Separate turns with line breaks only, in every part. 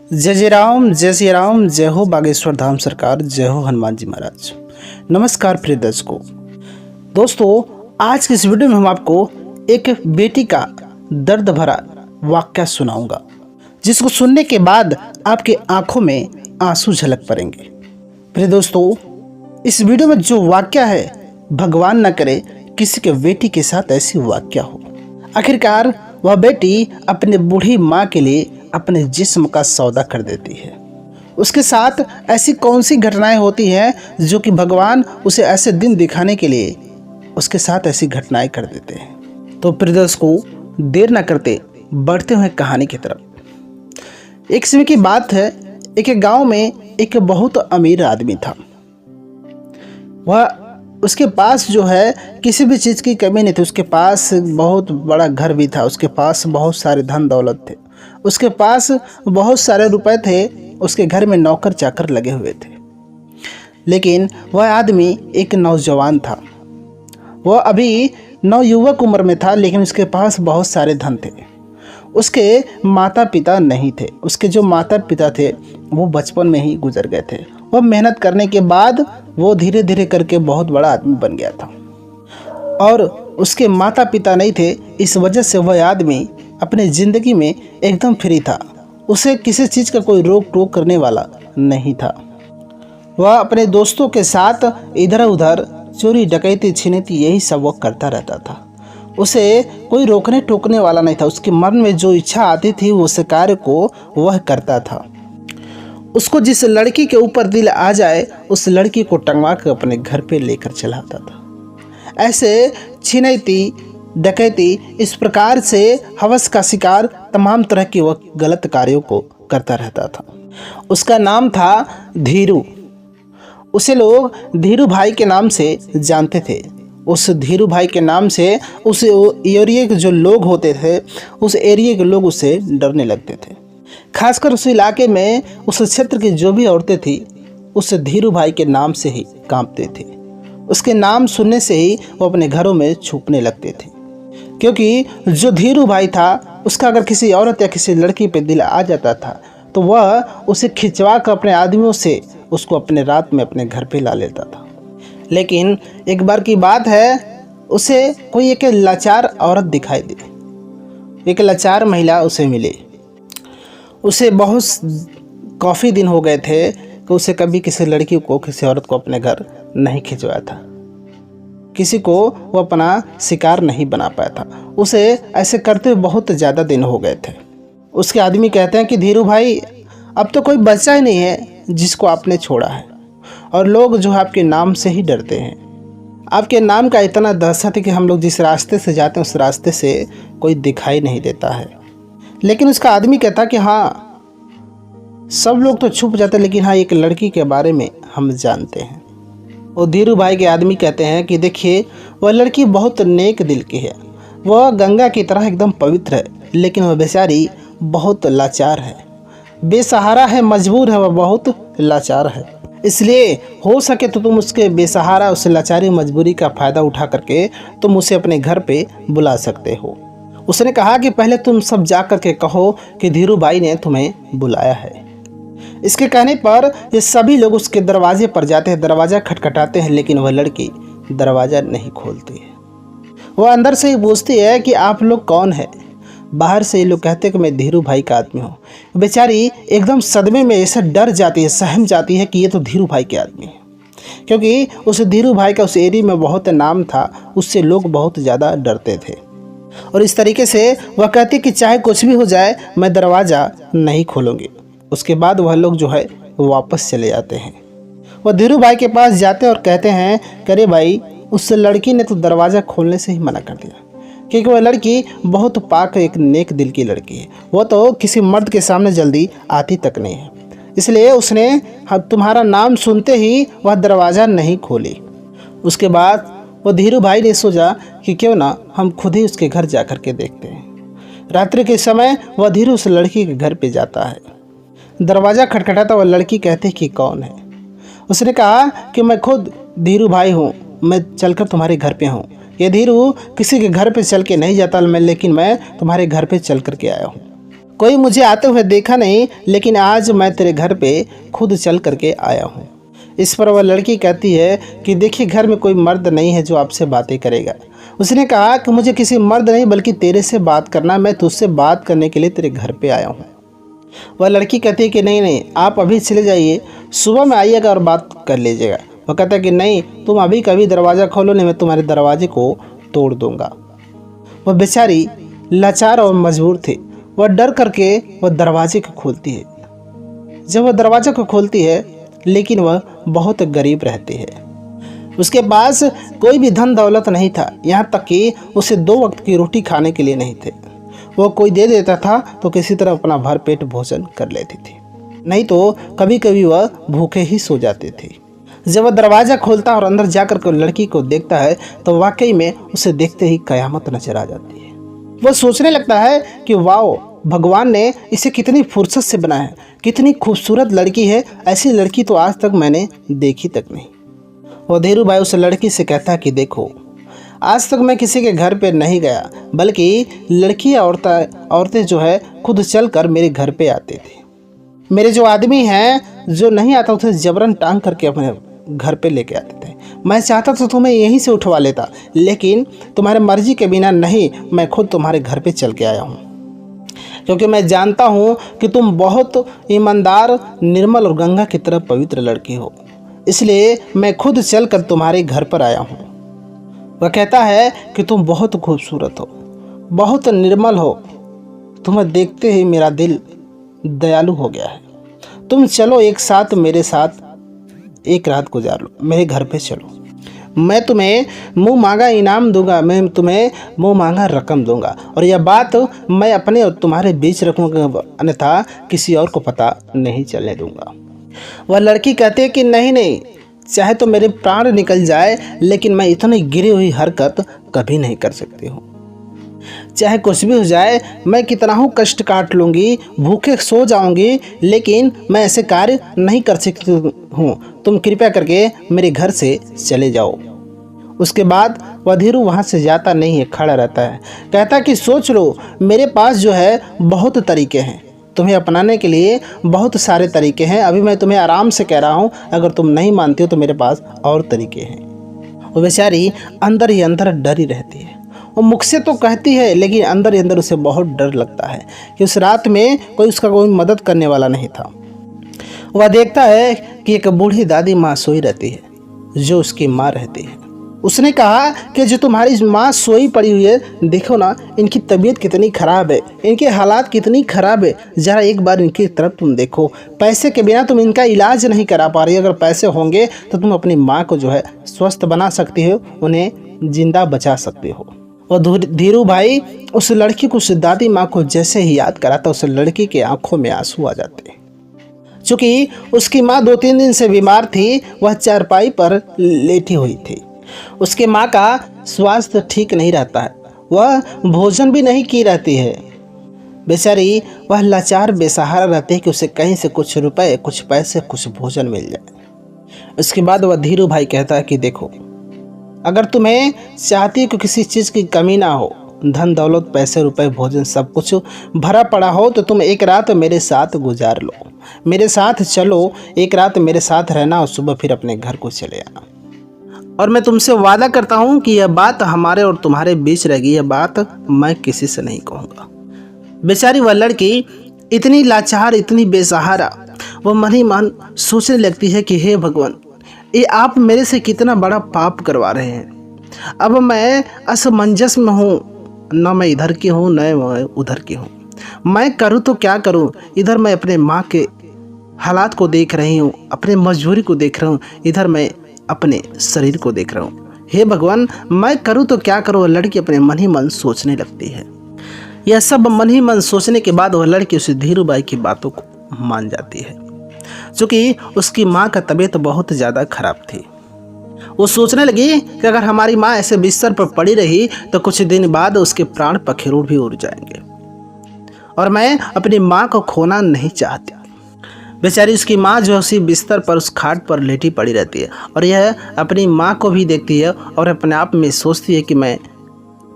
जय श्री राम, जय हो बागेश्वर धाम सरकार, जय हो हनुमान जी महाराज। नमस्कार प्रिय दर्शकों। दोस्तों, आज की इस वीडियो में हम आपको एक बेटी का दर्द भरा वाकया सुनाऊंगा, जिसको सुनने के बाद आपके आंखों में आंसू झलक पड़ेंगे। प्रिय दोस्तों, इस वीडियो में जो वाकया है, भगवान न करे किसी के बेटी के साथ ऐसी वाकया हो। आखिरकार वह बेटी अपने बूढ़ी माँ के लिए अपने जिस्म का सौदा कर देती है। उसके साथ ऐसी कौन सी घटनाएं होती हैं जो कि भगवान उसे ऐसे दिन दिखाने के लिए उसके साथ ऐसी घटनाएं कर देते हैं। तो प्रिय दर्शकों, देर न करते बढ़ते हुए कहानी की तरफ। एक समय की बात है, एक गांव में एक बहुत अमीर आदमी था। वह उसके पास जो है किसी भी चीज़ की कमी नहीं थी। उसके पास बहुत बड़ा घर भी था, उसके पास बहुत सारे धन दौलत थे, उसके पास बहुत सारे रुपए थे, उसके घर में नौकर चाकर लगे हुए थे। लेकिन वह आदमी एक नौजवान था। वह अभी नवयुवक उम्र में था, लेकिन उसके पास बहुत सारे धन थे। उसके माता पिता नहीं थे। उसके जो माता पिता थे वो बचपन में ही गुजर गए थे। वह मेहनत करने के बाद वो धीरे धीरे करके बहुत बड़ा आदमी बन गया था, और उसके माता पिता नहीं थे। इस वजह से वह आदमी अपने ज़िंदगी में एकदम फ्री था। उसे किसी चीज़ का कोई रोक टोक करने वाला नहीं था। वह अपने दोस्तों के साथ इधर उधर चोरी डकैती छिनैती यही सब वो करता रहता था। उसे कोई रोकने टोकने वाला नहीं था। उसके मन में जो इच्छा आती थी उस कार्य को वह करता था। उसको जिस लड़की के ऊपर दिल आ जाए उस लड़की को टंगवा कर अपने घर पे लेकर चलाता था। ऐसे छिनैती डकैती इस प्रकार से हवस का शिकार तमाम तरह के वह गलत कार्यों को करता रहता था। उसका नाम था धीरू। उसे लोग धीरू भाई के नाम से जानते थे। उस धीरू भाई के नाम से उस एरिया के जो लोग होते थे, उस एरिया के लोग उससे डरने लगते थे। खासकर उस इलाके में उस क्षेत्र की जो भी औरतें थी उस धीरू भाई के नाम से ही कांपते थे। उसके नाम सुनने से ही वो अपने घरों में छुपने लगते थे, क्योंकि जो धीरू भाई था उसका अगर किसी औरत या किसी लड़की पे दिल आ जाता था तो वह उसे खिंचवा कर अपने आदमियों से उसको अपने रात में अपने घर पे ला लेता था। लेकिन एक बार की बात है, उसे कोई एक लाचार औरत दिखाई दी। एक लाचार महिला उसे मिली। उसे बहुत काफ़ी दिन हो गए थे कि उसे कभी किसी लड़की को, किसी औरत को अपने घर नहीं खिंचवाया था। किसी को वो अपना शिकार नहीं बना पाया था। उसे ऐसे करते हुए बहुत ज़्यादा दिन हो गए थे। उसके आदमी कहते हैं कि धीरू भाई, अब तो कोई बच्चा ही नहीं है जिसको आपने छोड़ा है, और लोग जो है आपके नाम से ही डरते हैं। आपके नाम का इतना दहशत है कि हम लोग जिस रास्ते से जाते हैं उस रास्ते से कोई दिखाई नहीं देता है। लेकिन उसका आदमी कहता कि हाँ, सब लोग तो छुप जाते, लेकिन हाँ, एक लड़की के बारे में हम जानते हैं। वो धीरू भाई के आदमी कहते हैं कि देखिए, वह लड़की बहुत नेक दिल की है। वह गंगा की तरह एकदम पवित्र है, लेकिन वह बेचारी बहुत लाचार है, बेसहारा है, मजबूर है, वह बहुत लाचार है। इसलिए हो सके तो तुम उसके बेसहारा, उस लाचारी मजबूरी का फ़ायदा उठा करके तुम उसे अपने घर पे बुला सकते हो। उसने कहा कि पहले तुम सब जा कर के कहो कि धीरू भाई ने तुम्हें बुलाया है। इसके कहने पर ये सभी लोग उसके दरवाजे पर जाते हैं, दरवाज़ा खटखटाते हैं, लेकिन वह लड़की दरवाज़ा नहीं खोलती है। वह अंदर से ही पूछती है कि आप लोग कौन है। बाहर से ये लोग कहते हैं कि मैं धीरू भाई का आदमी हूँ। बेचारी एकदम सदमे में ऐसे डर जाती है, सहम जाती है कि ये तो धीरू भाई के आदमी है, क्योंकि उस धीरू भाई का उस एरिया में बहुत नाम था। उससे लोग बहुत ज़्यादा डरते थे। और इस तरीके से वह कहती कि चाहे कुछ भी हो जाए, मैं दरवाज़ा नहीं खोलूँगी। उसके बाद वह लोग जो है वापस चले जाते हैं। वह धीरू भाई के पास जाते हैं और कहते हैं, अरे भाई, उस लड़की ने तो दरवाज़ा खोलने से ही मना कर दिया, क्योंकि वह लड़की बहुत पाक, एक नेक दिल की लड़की है। वो तो किसी मर्द के सामने जल्दी आती तक नहीं है, इसलिए उसने तुम्हारा नाम सुनते ही वह दरवाज़ा नहीं खोली। उसके बाद वो धीरू भाई ने सोचा कि क्यों ना हम खुद ही उसके घर जा कर के देखते हैं। रात्रि के समय वह धीरू उस लड़की के घर पे जाता है। दरवाज़ा खटखटाता, वह लड़की कहती कि कौन है। उसने कहा कि मैं खुद धीरू भाई हूँ, मैं चलकर तुम्हारे घर पे हूँ। ये धीरू किसी के घर पे चल के नहीं जाता, लेकिन मैं तुम्हारे घर पे चल कर के आया हूँ। कोई मुझे आते हुए देखा नहीं, लेकिन आज मैं तेरे घर पे खुद चल करके आया हूँ। इस पर वह लड़की कहती है कि देखिए, घर में कोई मर्द नहीं है जो आपसे बातें करेगा। उसने कहा कि मुझे किसी मर्द नहीं बल्कि तेरे से बात करना, मैं तुझसे बात करने के लिए तेरे घर पे आया हूँ। वह लड़की कहती है कि नहीं नहीं, आप अभी चले जाइए, सुबह में आइएगा और बात कर लीजिएगा। वह कहता है कि नहीं, तुम अभी कभी दरवाज़ा खोलो, नहीं मैं तुम्हारे दरवाजे को तोड़ दूँगा। वह बेचारी लाचार और मजबूर थी। वह डर करके वह दरवाजे को खोलती है। जब वह दरवाज़ा को खोलती है, लेकिन वह बहुत गरीब रहती है। उसके पास कोई भी धन दौलत नहीं था, यहाँ तक कि उसे 2 वक्त की रोटी खाने के लिए नहीं थे। वह कोई दे देता था तो किसी तरह अपना भरपेट भोजन कर लेती थी, नहीं तो कभी कभी वह भूखे ही सो जाती थी। जब वह दरवाज़ा खोलता और अंदर जाकर के लड़की को देखता है तो वाकई में उसे देखते ही कयामत नजर आ जाती है। वह सोचने लगता है कि वाओ, भगवान ने इसे कितनी फुर्सत से बनाया है, कितनी खूबसूरत लड़की है, ऐसी लड़की तो आज तक मैंने देखी तक नहीं। वो धीरू भाई उस लड़की से कहता है कि देखो, आज तक मैं किसी के घर पे नहीं गया, बल्कि लड़कियाँ औरतें जो है खुद चल कर मेरे घर पे आती थी। मेरे जो आदमी हैं, जो नहीं आता उसे जबरन टांग करके अपने घर पे लेके आते थे। मैं चाहता तो तुम्हें यहीं से उठवा लेता, लेकिन तुम्हारे मर्जी के बिना नहीं, मैं खुद तुम्हारे घर पे चल के आया हूँ, क्योंकि मैं जानता हूँ कि तुम बहुत ईमानदार, निर्मल और गंगा की तरह पवित्र लड़की हो, इसलिए मैं खुद चल कर तुम्हारे घर पर आया हूँ। वह कहता है कि तुम बहुत खूबसूरत हो, बहुत निर्मल हो, तुम्हें देखते ही मेरा दिल दयालु हो गया है। तुम चलो एक साथ मेरे साथ एक रात गुजार लो, मेरे घर पे चलो। मैं तुम्हें मुंह मांगा इनाम दूंगा, मैं तुम्हें मुंह मांगा रकम दूंगा, और यह बात मैं अपने और तुम्हारे बीच रखूंगा, अन्यथा किसी और को पता नहीं चलने दूंगा। वह लड़की कहती है कि नहीं नहीं, चाहे तो मेरे प्राण निकल जाए, लेकिन मैं इतनी गिरी हुई हरकत कभी नहीं कर सकती हूँ। चाहे कुछ भी हो जाए, मैं कितना हूँ कष्ट काट लूँगी, भूखे सो जाऊँगी, लेकिन मैं ऐसे कार्य नहीं कर सकती हूँ। तुम कृपया करके मेरे घर से चले जाओ। उसके बाद वह धीरू वहाँ से जाता नहीं है, खड़ा रहता है। कहता कि सोच लो, मेरे पास जो है बहुत तरीके हैं, तुम्हें अपनाने के लिए बहुत सारे तरीके हैं। अभी मैं तुम्हें आराम से कह रहा हूँ, अगर तुम नहीं मानती हो तो मेरे पास और तरीके हैं। वो बेचारी अंदर ही अंदर डरी रहती है। वो मुख से तो कहती है, लेकिन अंदर ही अंदर उसे बहुत डर लगता है कि उस रात में कोई मदद करने वाला नहीं था। वह देखता है कि एक बूढ़ी दादी माँ सोई रहती है, जो उसकी माँ रहती है। उसने कहा कि जो तुम्हारी माँ सोई पड़ी हुई है, देखो ना, इनकी तबीयत कितनी ख़राब है, इनके हालात कितनी ख़राब है, ज़रा एक बार इनकी तरफ तुम देखो। पैसे के बिना तुम इनका इलाज नहीं करा पा रही, अगर पैसे होंगे तो तुम अपनी माँ को जो है स्वस्थ बना सकती हो, उन्हें जिंदा बचा सकते हो। और धीरू भाई उस लड़की को, उस दादी माँ को जैसे ही याद कराता, उस लड़की के आंखों में आंसू आ जाते। चूँकि उसकी माँ 2-3 दिन से बीमार थी, वह चारपाई पर लेटी हुई थी। उसके माँ का स्वास्थ्य ठीक नहीं रहता है, वह भोजन भी नहीं की रहती है। बेचारी वह लाचार बेसहारा रहती है कि उसे कहीं से कुछ रुपए, कुछ पैसे, कुछ भोजन मिल जाए। उसके बाद वह धीरू भाई कहता है कि देखो, अगर तुम्हें चाहती कि किसी चीज़ की कमी ना हो, धन दौलत, पैसे, रुपए, भोजन सब कुछ भरा पड़ा हो, तो तुम एक रात मेरे साथ गुजार लो, मेरे साथ चलो, एक रात मेरे साथ रहना और सुबह फिर अपने घर को चले आना। और मैं तुमसे वादा करता हूँ कि यह बात हमारे और तुम्हारे बीच रहेगी, यह बात मैं किसी से नहीं कहूँगा। बेचारी वह लड़की इतनी लाचार, इतनी बेसहारा, वह मन ही मन सोचने लगती है कि हे भगवान, ये आप मेरे से कितना बड़ा पाप करवा रहे हैं। अब मैं असमंजस में हूँ, न मैं इधर की हूँ न मैं उधर की हूँ। मैं करूँ तो क्या करूँ? इधर मैं अपने माँ के हालात को देख रही हूँ, अपने मजबूरी को देख रहा हूँ, इधर मैं अपने शरीर को देख रहा हूँ। हे भगवान, मैं करूँ तो क्या करूँ? लड़की अपने मन ही मन सोचने लगती है। यह सब मन ही मन सोचने के बाद वह लड़की उस धीरू भाई की बातों को मान जाती है। चूँकि उसकी माँ का तबीयत बहुत ज़्यादा खराब थी। वो सोचने लगी कि अगर हमारी माँ ऐसे बिस्तर पर पड़ी रही तो कुछ दिन बाद उसके प्राण पखेरु भी उड़ जाएंगे, और मैं अपनी माँ को खोना नहीं चाहती। बेचारी उसकी माँ जो उसी बिस्तर पर, उस खाट पर लेटी पड़ी रहती है, और यह अपनी माँ को भी देखती है और अपने आप में सोचती है कि मैं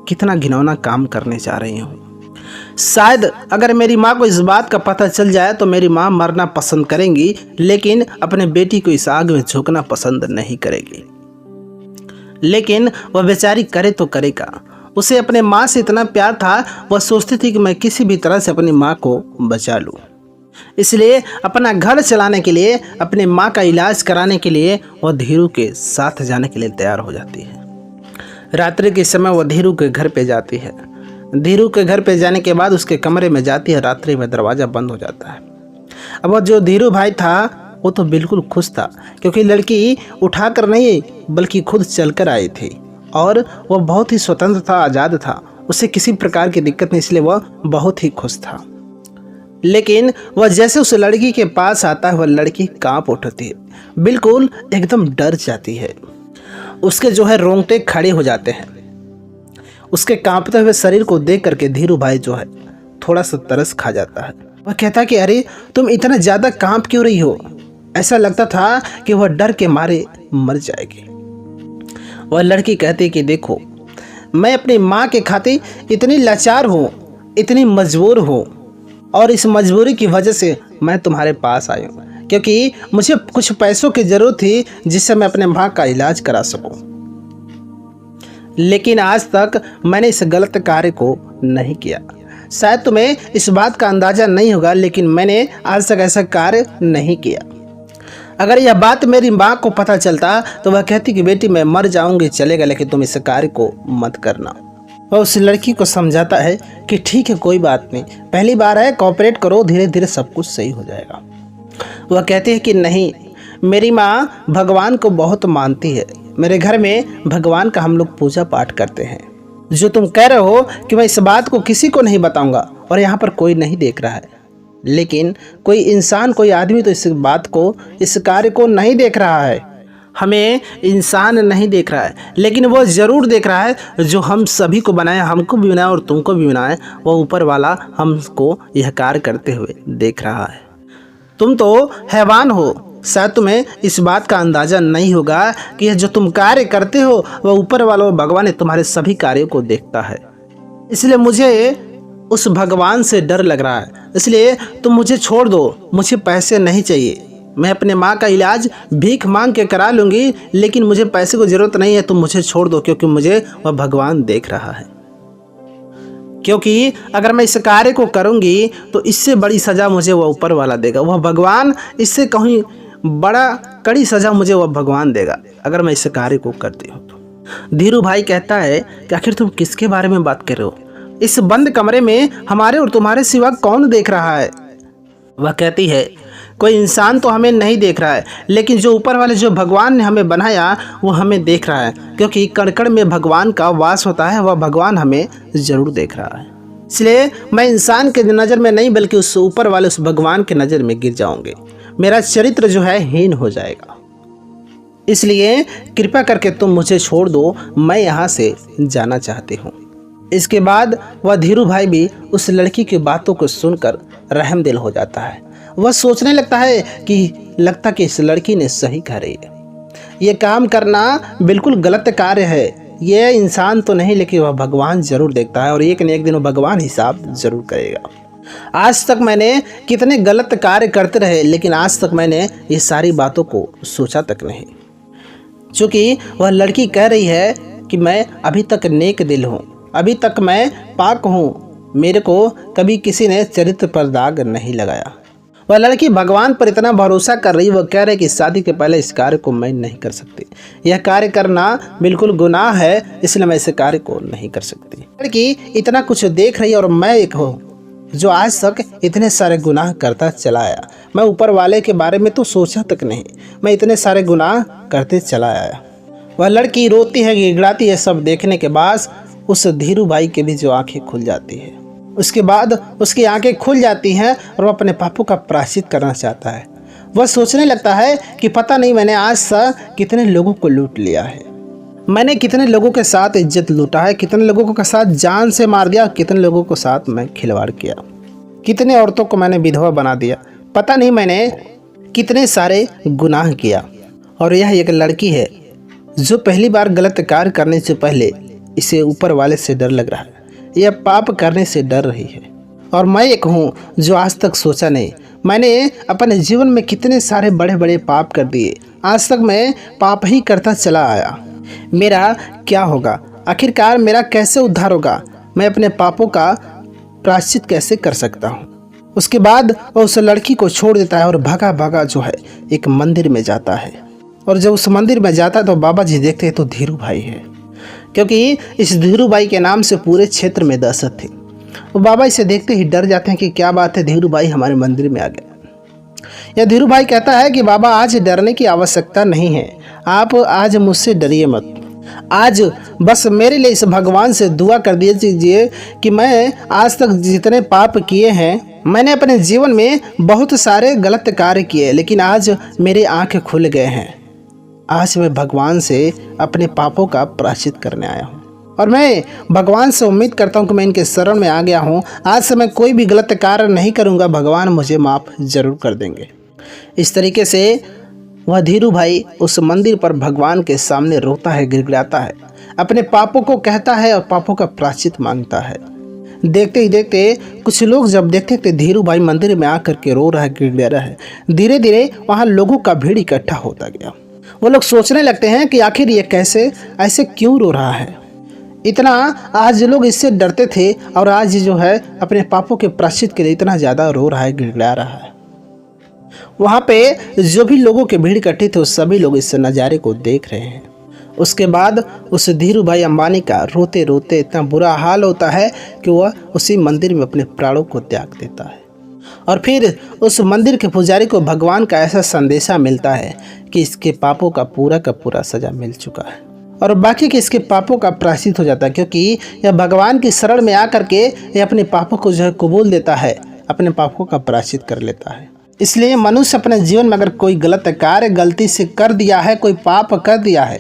कितना घिनौना काम करने जा रही हूँ। शायद अगर मेरी माँ को इस बात का पता चल जाए तो मेरी माँ मरना पसंद करेंगी, लेकिन अपने बेटी को इस आग में झोंकना पसंद नहीं करेगी। लेकिन वह बेचारी करे तो करेगा। उसे अपने माँ से इतना प्यार था, वह सोचती थी कि मैं किसी भी तरह से अपनी माँ को बचा लूँ। इसलिए अपना घर चलाने के लिए, अपनी माँ का इलाज कराने के लिए वह धीरू के साथ जाने के लिए तैयार हो जाती है। रात्रि के समय वह धीरू के घर पे जाती है। धीरू के घर पे जाने के बाद उसके कमरे में जाती है। रात्रि में दरवाज़ा बंद हो जाता है। अब वह जो धीरू भाई था वो तो बिल्कुल खुश था, क्योंकि लड़की उठा कर नहीं बल्कि खुद चल कर आई थी और वह बहुत ही स्वतंत्र था, आज़ाद था। उसे किसी प्रकार की दिक्कत नहीं, इसलिए वह बहुत ही खुश था। लेकिन वह जैसे उस लड़की के पास आता है, वह लड़की कांप उठती है, बिल्कुल एकदम डर जाती है। उसके जो है रोंगटे खड़े हो जाते हैं। उसके कांपते हुए शरीर को देख करके धीरू भाई जो है थोड़ा सा तरस खा जाता है। वह कहता है कि अरे तुम इतना ज़्यादा कांप क्यों रही हो? ऐसा लगता था कि वह डर के मारे मर जाएगी। वह लड़की कहती है कि देखो, मैं अपनी माँ के खातिर इतनी लाचार हूँ, इतनी मजबूर हूँ, और इस मजबूरी की वजह से मैं तुम्हारे पास आई हूँ, क्योंकि मुझे कुछ पैसों की ज़रूरत थी जिससे मैं अपने माँ का इलाज करा सकूँ। लेकिन आज तक मैंने इस गलत कार्य को नहीं किया। शायद तुम्हें इस बात का अंदाज़ा नहीं होगा, लेकिन मैंने आज तक ऐसा कार्य नहीं किया। अगर यह बात मेरी माँ को पता चलता तो वह कहती कि बेटी मैं मर जाऊंगी, चलेगा, लेकिन तुम इस कार्य को मत करना। वह उस लड़की को समझाता है कि ठीक है, कोई बात नहीं, पहली बार है, कोऑपरेट करो, धीरे धीरे सब कुछ सही हो जाएगा। वह कहती है कि नहीं, मेरी माँ भगवान को बहुत मानती है। मेरे घर में भगवान का हम लोग पूजा पाठ करते हैं। जो तुम कह रहे हो कि मैं इस बात को किसी को नहीं बताऊंगा और यहाँ पर कोई नहीं देख रहा है, लेकिन कोई इंसान, कोई आदमी तो इस बात को, इस कार्य को नहीं देख रहा है। हमें इंसान नहीं देख रहा है, लेकिन वो ज़रूर देख रहा है जो हम सभी को बनाया, हमको भी बनाया और तुमको भी बनाया। वो ऊपर वाला हमको यह कार्य करते हुए देख रहा है। तुम तो हैवान हो, शायद तुम्हें इस बात का अंदाज़ा नहीं होगा कि यह जो तुम कार्य करते हो वह ऊपर वाला भगवान तुम्हारे सभी कार्यों को देखता है। इसलिए मुझे उस भगवान से डर लग रहा है, इसलिए तुम मुझे छोड़ दो। मुझे पैसे नहीं चाहिए, मैं अपने माँ का इलाज भीख मांग के करा लूँगी, लेकिन मुझे पैसे की ज़रूरत नहीं है। तुम मुझे छोड़ दो, क्योंकि मुझे वह भगवान देख रहा है। क्योंकि अगर मैं इस कार्य को करूँगी तो इससे बड़ी सज़ा मुझे वह ऊपर वाला देगा। वह भगवान इससे कहीं बड़ा कड़ी सज़ा मुझे वह भगवान देगा अगर मैं इस कार्य को करती हूँ तो। धीरू भाई कहता है कि आखिर तुम किसके बारे में बात कर रहे हो? इस बंद कमरे में हमारे और तुम्हारे सिवा कौन देख रहा है? वह कहती है कोई इंसान तो हमें नहीं देख रहा है, लेकिन जो ऊपर वाले, जो भगवान ने हमें बनाया, वो हमें देख रहा है, क्योंकि कण-कण में भगवान का वास होता है। वह भगवान हमें ज़रूर देख रहा है। इसलिए मैं इंसान के नज़र में नहीं बल्कि उस ऊपर वाले, उस भगवान के नज़र में गिर जाऊंगी। मेरा चरित्र जो है हीन हो जाएगा। इसलिए कृपा करके तुम मुझे छोड़ दो, मैं यहाँ से जाना चाहती हूँ। इसके बाद वह धीरू भाई भी उस लड़की की बातों को सुनकर रहमदिल हो जाता है। वह सोचने लगता है कि इस लड़की ने सही कह रही है, ये काम करना बिल्कुल गलत कार्य है। यह इंसान तो नहीं, लेकिन वह भगवान ज़रूर देखता है और एक न एक दिन वह भगवान हिसाब ज़रूर करेगा। आज तक मैंने कितने गलत कार्य करते रहे, लेकिन आज तक मैंने ये सारी बातों को सोचा तक नहीं। चूँकि वह लड़की कह रही है कि मैं अभी तक नेक दिल हूँ, अभी तक मैं पाक हूँ, मेरे को कभी किसी ने चरित्र पर दाग नहीं लगाया। वह लड़की भगवान पर इतना भरोसा कर रही, वह कह रही कि शादी के पहले इस कार्य को मैं नहीं कर सकती, यह कार्य करना बिल्कुल गुनाह है, इसलिए मैं इस कार्य को नहीं कर सकती। लड़की इतना कुछ देख रही और मैं एक हूँ जो आज तक इतने सारे गुनाह करता चला आया। मैं ऊपर वाले के बारे में तो सोचा तक नहीं, मैं इतने सारे गुनाह करते चला आया। वह लड़की रोती है, गिड़गिड़ाती है। सब देखने के बाद उस धीरू भाई के भी जो आंखें खुल जाती है, उसके बाद उसकी आंखें खुल जाती हैं और वह अपने पापों का प्रायश्चित करना चाहता है। वह सोचने लगता है कि पता नहीं मैंने आज तक कितने लोगों को लूट लिया है, मैंने कितने लोगों के साथ इज्जत लूटा है, कितने लोगों के साथ जान से मार दिया, कितने लोगों के साथ मैं खिलवाड़ किया, कितने औरतों को मैंने विधवा बना दिया, पता नहीं मैंने कितने सारे गुनाह किया। और यह एक लड़की है जो पहली बार गलत कार्य करने से पहले इसे ऊपर वाले से डर लग रहा है, यह पाप करने से डर रही है। और मैं एक हूँ जो आज तक सोचा नहीं। मैंने अपने जीवन में कितने सारे बड़े बड़े पाप कर दिए, आज तक मैं पाप ही करता चला आया। मेरा क्या होगा? आखिरकार मेरा कैसे उद्धार होगा? मैं अपने पापों का प्रायश्चित कैसे कर सकता हूँ? उसके बाद वह उस लड़की को छोड़ देता है और भागा भागा जो है एक मंदिर में जाता है। और जब उस मंदिर में जाता है तो बाबा जी देखते हैं तो धीरू भाई है, क्योंकि इस धीरू भाई के नाम से पूरे क्षेत्र में दहशत थी। वो बाबा इसे देखते ही डर जाते हैं कि क्या बात है, धीरू भाई हमारे मंदिर में आ गया। यह धीरू भाई कहता है कि बाबा आज डरने की आवश्यकता नहीं है, आप आज मुझसे डरिए मत। आज बस मेरे लिए इस भगवान से दुआ कर दीजिए कि मैं आज तक जितने पाप किए हैं, मैंने अपने जीवन में बहुत सारे गलत कार्य किए, लेकिन आज मेरी आंखें खुल गए हैं। आज मैं भगवान से अपने पापों का प्रायश्चित करने आया हूँ और मैं भगवान से उम्मीद करता हूँ कि मैं इनके शरण में आ गया हूँ। आज से मैं कोई भी गलत कार्य नहीं करूँगा, भगवान मुझे माफ़ जरूर कर देंगे। इस तरीके से वह धीरू भाई उस मंदिर पर भगवान के सामने रोता है, गिड़गिड़ाता है, अपने पापों को कहता है और पापों का प्रायश्चित मांगता है। देखते ही देखते कुछ लोग जब देखते थे धीरू भाई मंदिर में आकर के रो रहा है, गिड़गिड़ा रहा है, धीरे धीरे वहाँ लोगों का भीड़ इकट्ठा होता गया। वो लोग सोचने लगते हैं कि आखिर ये कैसे, ऐसे क्यों रो रहा है। इतना आज लोग इससे डरते थे और आज जो है अपने पापों के प्रायश्चित के लिए इतना ज़्यादा रो रहा है, गिड़गिड़ा रहा है। वहाँ पे जो भी लोगों के भीड़ इकट्ठी थे उस सभी लोग इस नज़ारे को देख रहे हैं। उसके बाद उस धीरू भाई अंबानी का रोते रोते इतना बुरा हाल होता है कि वह उसी मंदिर में अपने प्राणों को त्याग देता है। और फिर उस मंदिर के पुजारी को भगवान का ऐसा संदेशा मिलता है कि इसके पापों का पूरा सज़ा मिल चुका है और बाकी के इसके पापों का प्रायश्चित हो जाता है, क्योंकि यह भगवान की शरण में आकर के यह अपने पापों को जो है कबूल देता है, अपने पापों का प्रायश्चित कर लेता है। इसलिए मनुष्य अपने जीवन में अगर कोई गलत कार्य गलती से कर दिया है, कोई पाप कर दिया है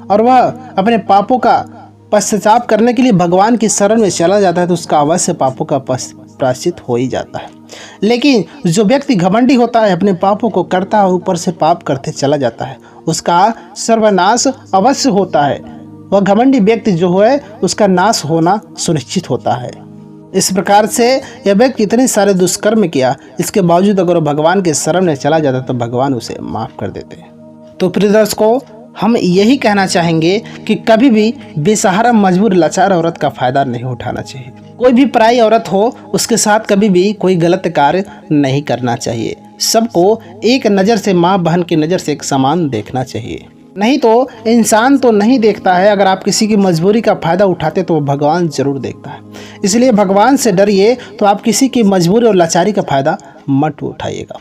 और वह अपने पापों का पश्चाताप करने के लिए भगवान की शरण में चला जाता है तो उसका अवश्य पापों का प्रायश्चित हो ही जाता है। लेकिन जो व्यक्ति घमंडी होता है, अपने पापों को करता है, ऊपर से पाप करते चला जाता है, उसका सर्वनाश अवश्य होता है। वह घमंडी व्यक्ति जो है उसका नाश होना सुनिश्चित होता है। इस प्रकार से यह व्यक्ति इतने सारे दुष्कर्म किया, इसके बावजूद अगर भगवान के शरण में चला जाता तो भगवान उसे माफ़ कर देते। तो प्रिय दर्शकों, हम यही कहना चाहेंगे कि कभी भी बेसहारा मजबूर लाचार औरत का फ़ायदा नहीं उठाना चाहिए। कोई भी पराई औरत हो उसके साथ कभी भी कोई गलत कार्य नहीं करना चाहिए। सबको एक नज़र से, माँ बहन की नज़र से एक समान देखना चाहिए। नहीं तो इंसान तो नहीं देखता है, अगर आप किसी की मजबूरी का फ़ायदा उठाते तो वो भगवान ज़रूर देखता है। इसलिए भगवान से डरिए तो आप किसी की मजबूरी और लाचारी का फ़ायदा मत उठाइएगा।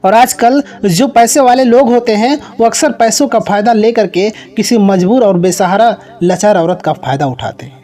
और आजकल जो पैसे वाले लोग होते हैं वो अक्सर पैसों का फ़ायदा लेकर के किसी मजबूर और बेसहारा लाचार औरत का फ़ायदा उठाते हैं,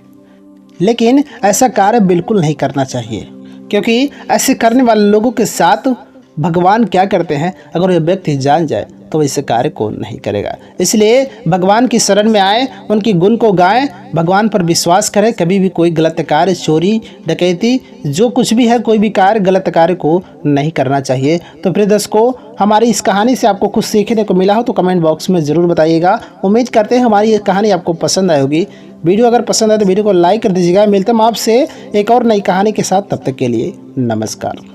लेकिन ऐसा कार्य बिल्कुल नहीं करना चाहिए, क्योंकि ऐसे करने वाले लोगों के साथ भगवान क्या करते हैं, अगर ये व्यक्ति जान जाए तो इस कार्य को नहीं करेगा। इसलिए भगवान की शरण में आए, उनकी गुण को गाएं, भगवान पर विश्वास करें। कभी भी कोई गलत कार्य, चोरी डकैती, जो कुछ भी है, कोई भी कार्य, गलत कार्य को नहीं करना चाहिए। तो प्रिय दर्शकों, हमारी इस कहानी से आपको कुछ सीखने को मिला हो तो कमेंट बॉक्स में ज़रूर बताइएगा। उम्मीद करते हैं हमारी ये कहानी आपको पसंद आई होगी। वीडियो अगर पसंद आए तो वीडियो को लाइक कर दीजिएगा। मिलते हैं आपसे एक और नई कहानी के साथ, तब तक के लिए नमस्कार।